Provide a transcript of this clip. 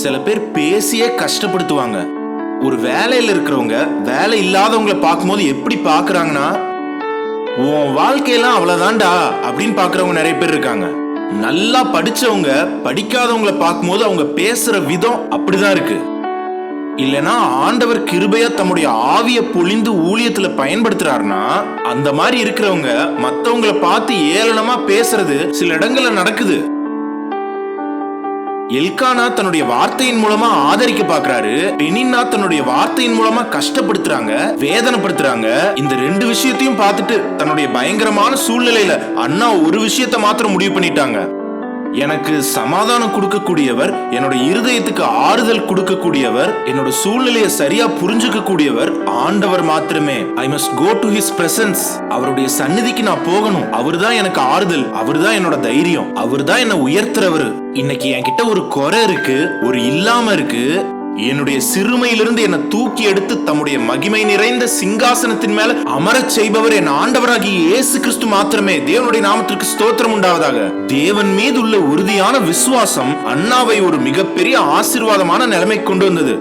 சில பேர் பேசியே கஷ்டப்படுத்துவாங்க. ஒரு வேலையில இருக்கிறவங்க வேலை இல்லாதவங்களை பார்க்கும்போது எப்படி பாக்குறாங்கன்னா, உன் வாழ்க்கையெல்லாம் அவ்வளவுதான்டா அப்படின்னு பாக்குறவங்க நிறைய பேர் இருக்காங்க. நல்லா படிச்சவங்க படிக்காதவங்களை பார்க்கும்போது அவங்க பேசுற விதம் அப்படிதான் இருக்கு. இல்லனா ஆண்டவர் கிருபையா தம்முடைய ஆவிய பொழிந்து ஊழியத்துல பயன்படுத்துறாருன்னா, அந்த மாதிரி இருக்கிறவங்க மத்தவங்களை பார்த்து ஏளனமா பேசுறது சில இடங்கள்ல நடக்குது. எல்கானா தன்னுடைய வார்த்தையின் மூலமா ஆதரிக்க பாக்குறாரு, பெனின்னா தன்னுடைய வார்த்தையின் மூலமா கஷ்டப்படுத்துறாங்க, வேதனைப்படுத்துறாங்க. இந்த ரெண்டு விஷயத்தையும் பார்த்துட்டு தன்னுடைய பயங்கரமான சூழ்நிலையில அண்ணா ஒரு விஷயத்தை மாத்திரம் முடிவு பண்ணிட்டாங்க. எனக்கு சமாதானம் கொடுக்கக்கூடியவர், என்னோட இருதயத்துக்கு ஆறுதல் கொடுக்கக்கூடியவர், என்னோட சூழ்நிலையை சரியா புரிஞ்சுக்க கூடியவர் ஆண்டவர் மாத்திரமே. I must go to his presence. அவருடைய சந்நிதிக்கு நான் போகணும். அவர்தான் எனக்கு ஆறுதல், அவர்தான் என்னோட தைரியம், அவர்தான் என்ன உயர்த்துறவர். இன்னைக்கு என்கிட்ட ஒரு குறை இருக்கு, ஒரு இல்லாம இருக்கு. என்னுடைய சிறுமையிலிருந்து என்னை தூக்கி எடுத்து தம்முடைய மகிமை நிறைந்த சிங்காசனத்தின் மேல அமரச் செய்பவர் என் ஆண்டவராகிய இயேசு கிறிஸ்து மாத்திரமே. தேவனுடைய நாமத்திற்கு ஸ்தோத்திரம் உண்டாவதாக. தேவன் மீது உள்ள உறுதியான விசுவாசம் அண்ணாவை ஒரு மிகப்பெரிய ஆசீர்வாதமான நிலைமை கொண்டு வந்தது.